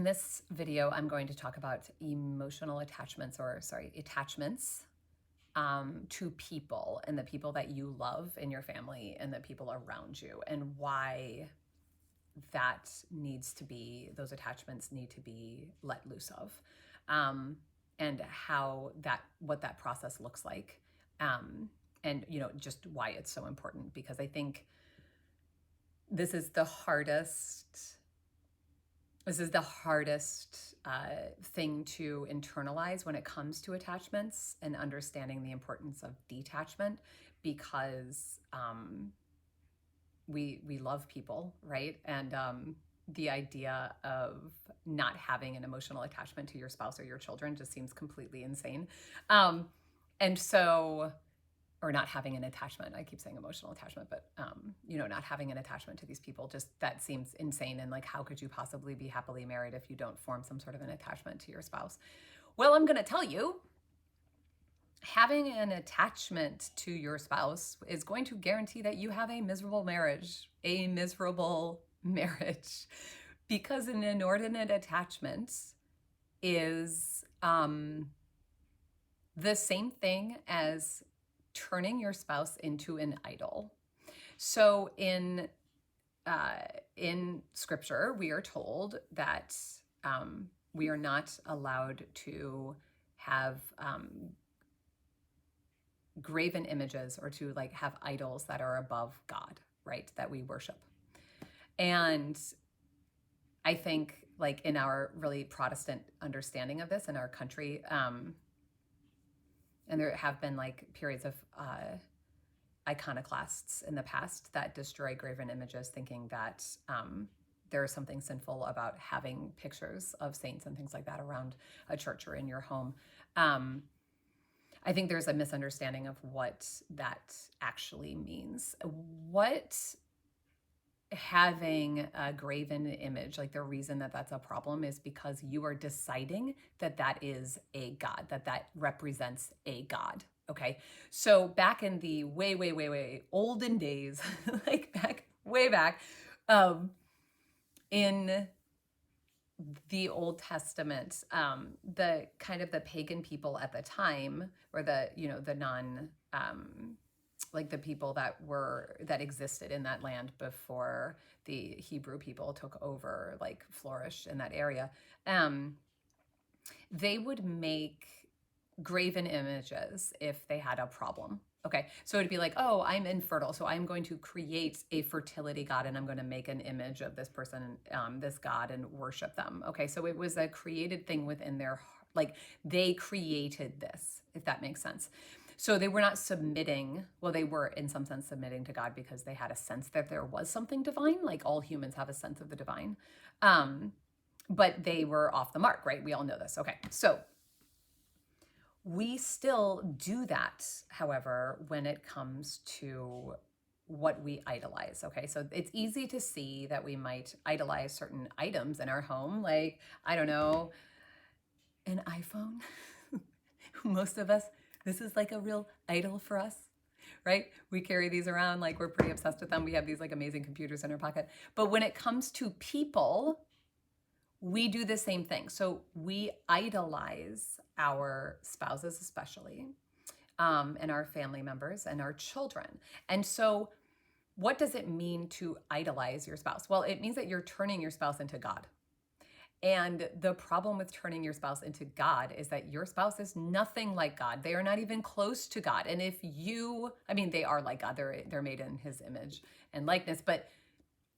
In this video, I'm going to talk about emotional attachments, attachments to people and the people that you love in your family and the people around you, and why those attachments need to be let loose of, and what that process looks like, and just why it's so important, because I think this is the hardest thing to internalize when it comes to attachments and understanding the importance of detachment, because we love people, right? And the idea of not having an emotional attachment to your spouse or your children just seems completely insane. And so, or not having an attachment. I keep saying emotional attachment, but not having an attachment to these people, just that seems insane. And like, how could you possibly be happily married if you don't form some sort of an attachment to your spouse? Well, I'm going to tell you, having an attachment to your spouse is going to guarantee that you have a miserable marriage, because an inordinate attachment is the same thing as turning your spouse into an idol. So in scripture, we are told that we are not allowed to have graven images, or to like have idols that are above God, right? That we worship. And I think, like, in our really Protestant understanding of this in our country, and there have been like periods of iconoclasts in the past that destroy graven images, thinking that there is something sinful about having pictures of saints and things like that around a church or in your home. I think there's a misunderstanding of what that actually means. What having a graven image, like, the reason that that's a problem is because you are deciding that that is a god, that represents a god. Okay, so back in the way olden days, like way back, in the Old Testament, the kind of the pagan people at the time, or the non, like the people that existed in that land before the Hebrew people took over, like flourished in that area, they would make graven images if they had a problem. Okay, so it'd be like, oh, I'm infertile, so I'm going to create a fertility god, and I'm going to make an image of this person, this god, and worship them. Okay, so it was a created thing within their, like, they created this, if that makes sense. So they were not submitting, well, they were in some sense submitting to God, because they had a sense that there was something divine, like all humans have a sense of the divine. But they were off the mark, right? We all know this. Okay, so we still do that, however, when it comes to what we idolize. Okay, so it's easy to see that we might idolize certain items in our home, like, I don't know, an iPhone. Most of us, this is like a real idol for us, right? We carry these around, like, we're pretty obsessed with them. We have these like amazing computers in our pocket. But when it comes to people, we do the same thing. So we idolize our spouses, especially, and our family members and our children. And so what does it mean to idolize your spouse? Well, it means that you're turning your spouse into God. And the problem with turning your spouse into God is that your spouse is nothing like God. They are not even close to God. And if you, I mean, they are like God. They're made in his image and likeness. But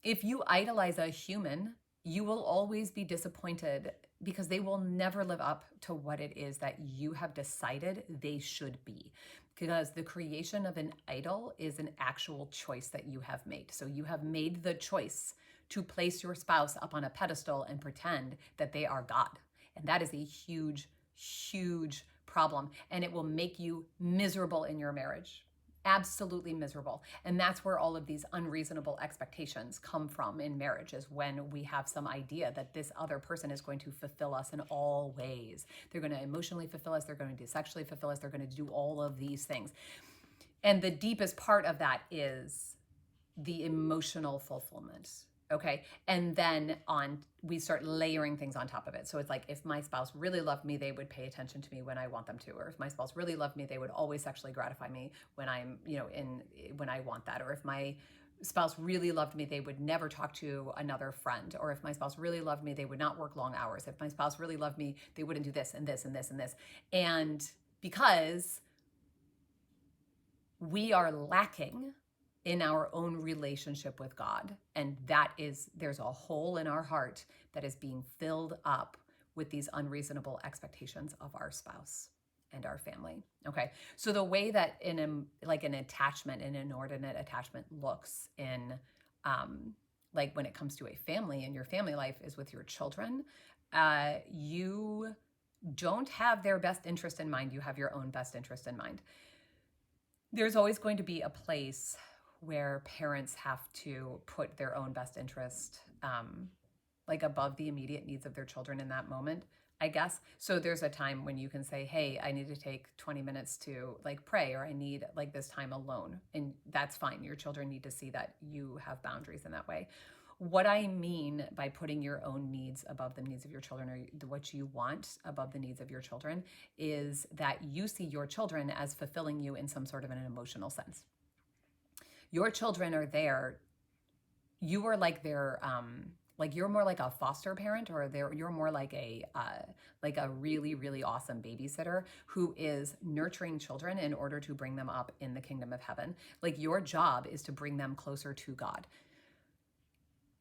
if you idolize a human, you will always be disappointed, because they will never live up to what it is that you have decided they should be. Because the creation of an idol is an actual choice that you have made. So you have made the choice to place your spouse up on a pedestal and pretend that they are God. And that is a huge, huge problem. And it will make you miserable in your marriage. Absolutely miserable. And that's where all of these unreasonable expectations come from in marriage, is when we have some idea that this other person is going to fulfill us in all ways. They're going to emotionally fulfill us. They're going to sexually fulfill us. They're going to do all of these things. And the deepest part of that is the emotional fulfillment. Okay. And then we start layering things on top of it. So it's like, if my spouse really loved me, they would pay attention to me when I want them to. Or if my spouse really loved me, they would always sexually gratify me when I'm, when I want that. Or if my spouse really loved me, they would never talk to another friend. Or if my spouse really loved me, they would not work long hours. If my spouse really loved me, they wouldn't do this and this and this and this. And because we are lacking in our own relationship with God. And there's a hole in our heart that is being filled up with these unreasonable expectations of our spouse and our family. Okay. So the way that an attachment, an inordinate attachment looks in, like when it comes to a family and your family life is with your children, you don't have their best interest in mind. You have your own best interest in mind. There's always going to be a place where parents have to put their own best interest above the immediate needs of their children in that moment, I guess. So there's a time when you can say, hey, I need to take 20 minutes to pray, or I need this time alone. And that's fine. Your children need to see that you have boundaries in that way. What I mean by putting your own needs above the needs of your children, or what you want above the needs of your children, is that you see your children as fulfilling you in some sort of an emotional sense. Your children are there. You are their, you're more like a foster parent, or you're more like a really, really awesome babysitter who is nurturing children in order to bring them up in the kingdom of heaven. Your job is to bring them closer to God.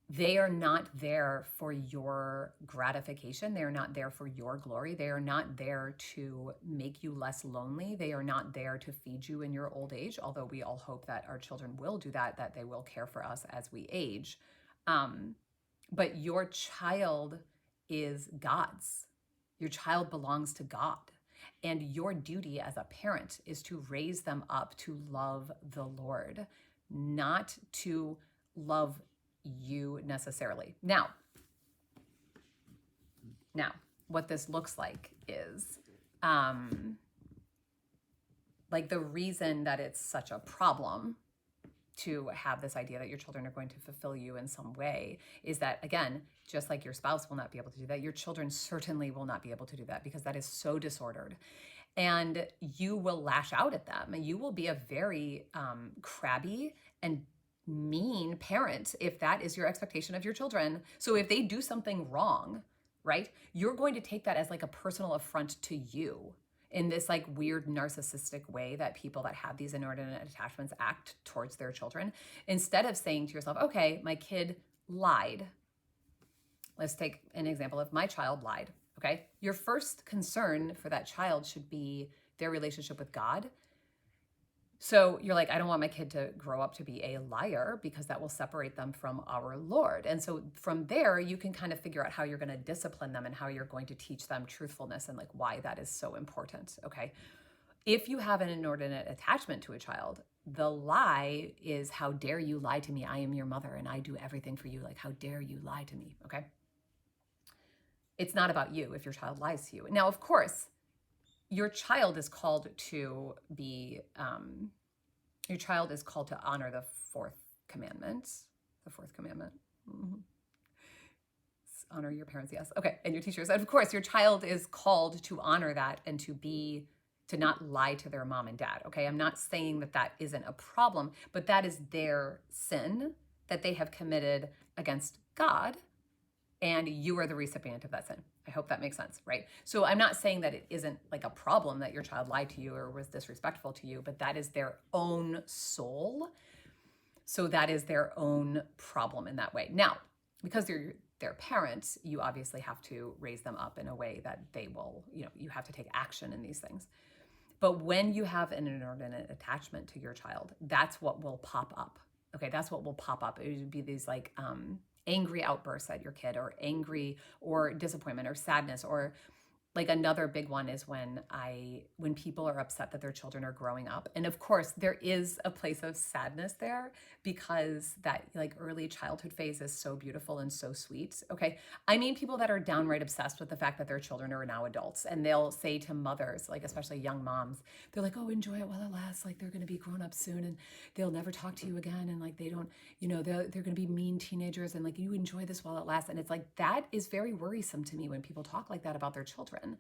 They are not there for your gratification. They are not there for your glory. They are not there to make you less lonely. They are not there to feed you in your old age, although we all hope that our children will do that they will care for us as we age. But your child is God's. Your child belongs to God. And your duty as a parent is to raise them up to love the Lord, not to love you necessarily. Now, what this looks like is the reason that it's such a problem to have this idea that your children are going to fulfill you in some way is that, again, just like your spouse will not be able to do that, your children certainly will not be able to do that, because that is so disordered. And you will lash out at them. You will be a very crabby and mean parent if that is your expectation of your children. So if they do something wrong, right, you're going to take that as a personal affront to you, in this weird narcissistic way that people that have these inordinate attachments act towards their children, instead of saying to yourself, okay, my kid lied. Let's take an example. If my child lied, okay, your first concern for that child should be their relationship with God. So you're I don't want my kid to grow up to be a liar, because that will separate them from our Lord. And so from there, you can kind of figure out how you're going to discipline them and how you're going to teach them truthfulness and why that is so important. Okay. If you have an inordinate attachment to a child, the lie is, how dare you lie to me? I am your mother and I do everything for you. How dare you lie to me? Okay. It's not about you if your child lies to you. Now, of course, your child is called to be, your child is called to honor the fourth commandment. The fourth commandment. Mm-hmm. Honor your parents, yes. Okay, and your teachers. And of course, your child is called to honor that and to not lie to their mom and dad. Okay, I'm not saying that isn't a problem, but that is their sin that they have committed against God, and you are the recipient of that sin. I hope that makes sense, right? So I'm not saying that it isn't a problem that your child lied to you or was disrespectful to you, but that is their own soul. So that is their own problem in that way. Now, because they're their parents, you obviously have to raise them up in a way that they will, you have to take action in these things. But when you have an inordinate attachment to your child, that's what will pop up. Okay, that's what will pop up. It would be these angry outbursts at your kid, or angry or disappointment or sadness, or like another big one is when people are upset that their children are growing up. And of course, there is a place of sadness there, because that like early childhood phase is so beautiful and so sweet. Okay. I mean, people that are downright obsessed with the fact that their children are now adults, and they'll say to mothers, like especially young moms, they're like, "Oh, enjoy it while it lasts. Like they're going to be grown up soon and they'll never talk to you again. And like they don't, they're going to be mean teenagers, and like you enjoy this while it lasts." And it's like, that is very worrisome to me when people talk like that about their children,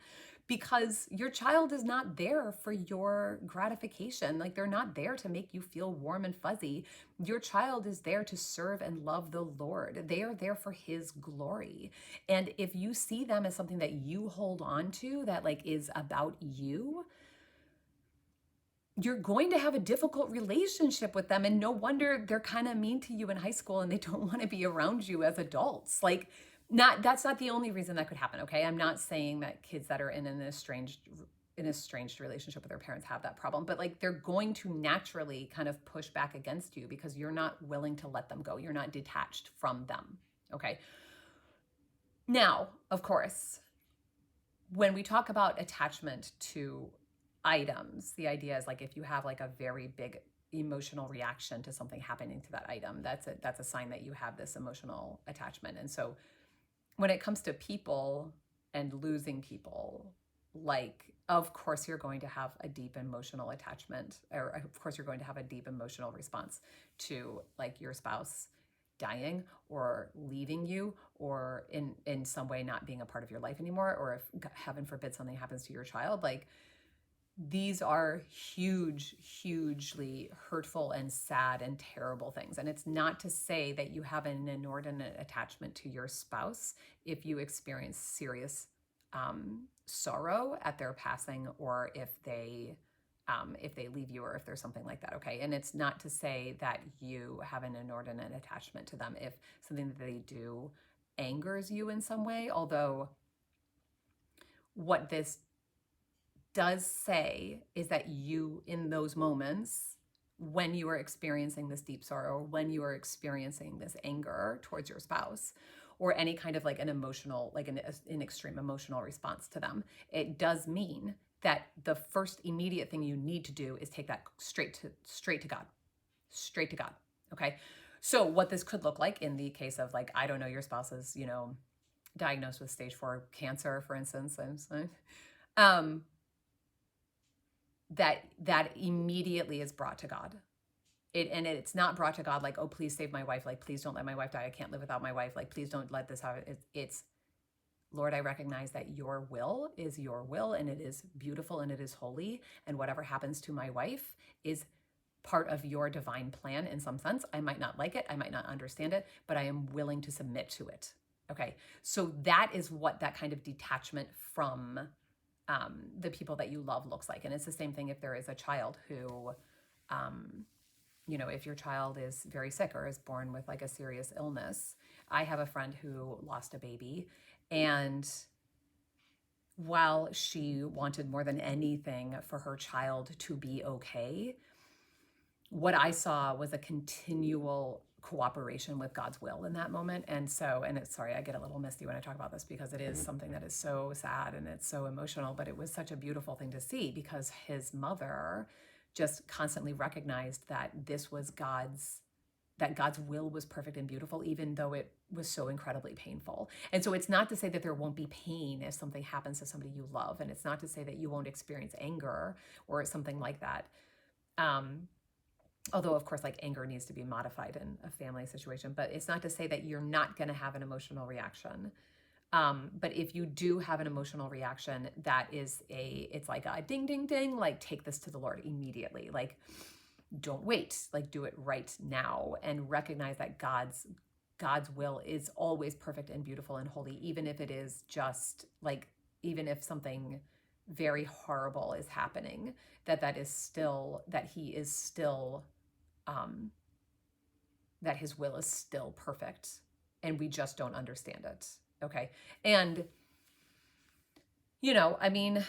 because your child is not there for your gratification. Like they're not there to make you feel warm and fuzzy. Your child is there to serve and love the Lord. They are there for his glory. And if you see them as something that you hold on to that like is about you, you're going to have a difficult relationship with them. And no wonder they're kind of mean to you in high school and they don't want to be around you as adults. Like, that's not the only reason that could happen. Okay. I'm not saying that kids that are in an estranged relationship with their parents have that problem, but like they're going to naturally kind of push back against you because you're not willing to let them go. You're not detached from them. Okay. Now, of course, when we talk about attachment to items, the idea is like if you have like a very big emotional reaction to something happening to that item, that's a sign that you have this emotional attachment. And so when it comes to people and losing people, like, of course, you're going to have a deep emotional attachment, or of course, you're going to have a deep emotional response to like your spouse dying or leaving you, or in some way not being a part of your life anymore, or if heaven forbid something happens to your child. Like, these are hugely hurtful and sad and terrible things. And it's not to say that you have an inordinate attachment to your spouse if you experience serious sorrow at their passing, or if they leave you, or if there's something like that. Okay. And it's not to say that you have an inordinate attachment to them if something that they do angers you in some way. Although what this does say is that you, in those moments, when you are experiencing this deep sorrow, when you are experiencing this anger towards your spouse, or any kind of like an emotional, like an extreme emotional response to them, it does mean that the first immediate thing you need to do is take that straight to God, straight to God. Okay. So what this could look like in the case of like, I don't know, your spouse is, diagnosed with stage 4 cancer, for instance, that immediately is brought to God. And it's not brought to God like, "Oh, please save my wife. Like, please don't let my wife die. I can't live without my wife. Like, please don't let this happen." It's, "Lord, I recognize that your will is your will, and it is beautiful and it is holy. And whatever happens to my wife is part of your divine plan in some sense. I might not like it. I might not understand it, but I am willing to submit to it." Okay. So that is what that kind of detachment from the people that you love looks like. And it's the same thing if there is a child who, if your child is very sick or is born with like a serious illness. I have a friend who lost a baby, and while she wanted more than anything for her child to be okay, what I saw was a continual cooperation with God's will in that moment. And it's, sorry, I get a little misty when I talk about this because it is something that is so sad and it's so emotional, but it was such a beautiful thing to see because his mother just constantly recognized that God's will was perfect and beautiful, even though it was so incredibly painful. And so it's not to say that there won't be pain if something happens to somebody you love. And it's not to say that you won't experience anger or something like that. Although, of course, like anger needs to be modified in a family situation, but it's not to say that you're not going to have an emotional reaction. But if you do have an emotional reaction, it's like a ding, ding, ding, like take this to the Lord immediately. Like, don't wait, like do it right now, and recognize that God's will is always perfect and beautiful and holy, even if it is just like, even if something very horrible is happening, that he is still, that his will is still perfect, and we just don't understand it. Okay. And, I mean,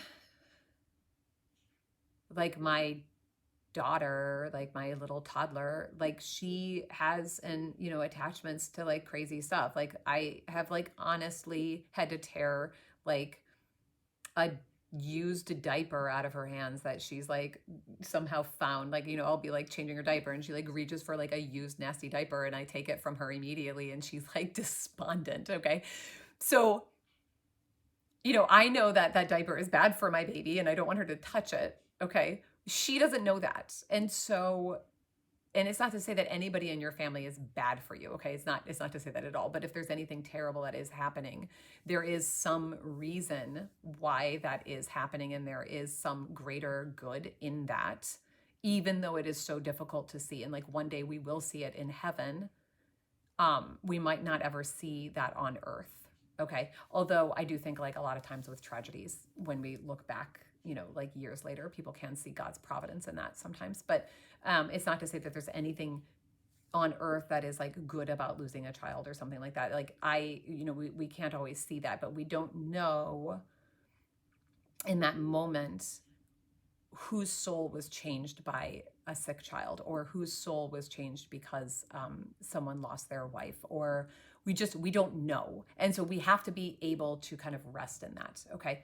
like my daughter, like my little toddler, like she has attachments to like crazy stuff. Like I have like honestly had to tear like a used diaper out of her hands that she's like somehow found. Like, I'll be like changing her diaper and she like reaches for like a used nasty diaper and I take it from her immediately and she's like despondent. Okay. So, I know that that diaper is bad for my baby and I don't want her to touch it. Okay. She doesn't know that. And so, and it's not to say that anybody in your family is bad for you. Okay. It's not to say that at all. But if there's anything terrible that is happening, there is some reason why that is happening. And there is some greater good in that, even though it is so difficult to see. And like one day we will see it in heaven. We might not ever see that on earth. Okay. Although I do think like a lot of times with tragedies, when we look back, like years later, people can see God's providence in that sometimes. But it's not to say that there's anything on earth that is like good about losing a child or something like that. Like we can't always see that, but we don't know in that moment whose soul was changed by a sick child or whose soul was changed because someone lost their wife, or we don't know. And so we have to be able to kind of rest in that. Okay.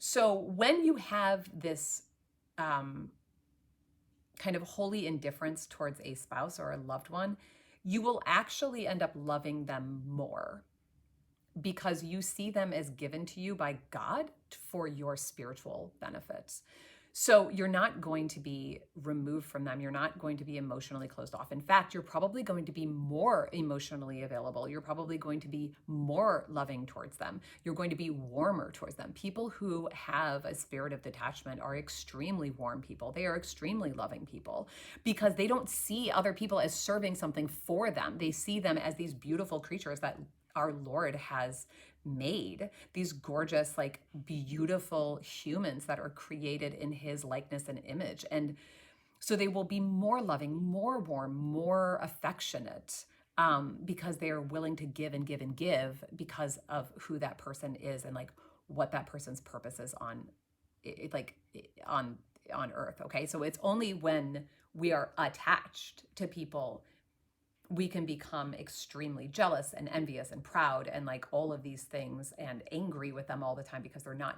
So when you have this kind of holy indifference towards a spouse or a loved one, you will actually end up loving them more because you see them as given to you by God for your spiritual benefits. So you're not going to be removed from them. You're not going to be emotionally closed off. In fact, you're probably going to be more emotionally available. You're probably going to be more loving towards them. You're going to be warmer towards them. People who have a spirit of detachment are extremely warm people. They are extremely loving people because they don't see other people as serving something for them. They see them as these beautiful creatures that our Lord has made, these gorgeous, like beautiful humans that are created in his likeness and image. And so they will be more loving, more warm, more affectionate, because they are willing to give and give and give because of who that person is and like what that person's purpose is on on earth. Okay. So it's only when we are attached to people we can become extremely jealous and envious and proud and like all of these things and angry with them all the time because they're not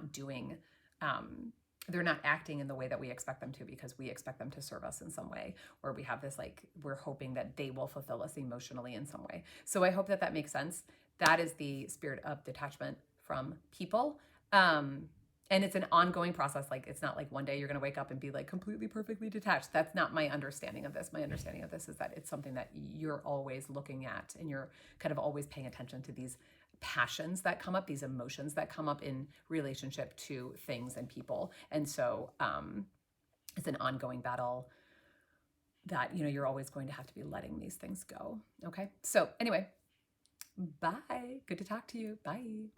acting in the way that we expect them to because we expect them to serve us in some way, or we have this like we're hoping that they will fulfill us emotionally in some way. So I hope that that makes sense. That is the spirit of detachment from people. And it's an ongoing process. Like it's not like one day you're going to wake up and be like completely perfectly detached. That's not my understanding of this. My understanding of this is that it's something that you're always looking at and you're kind of always paying attention to these passions that come up, these emotions that come up in relationship to things and people. And so it's an ongoing battle that you're always going to have to be letting these things go. Okay. So anyway, bye. Good to talk to you. Bye.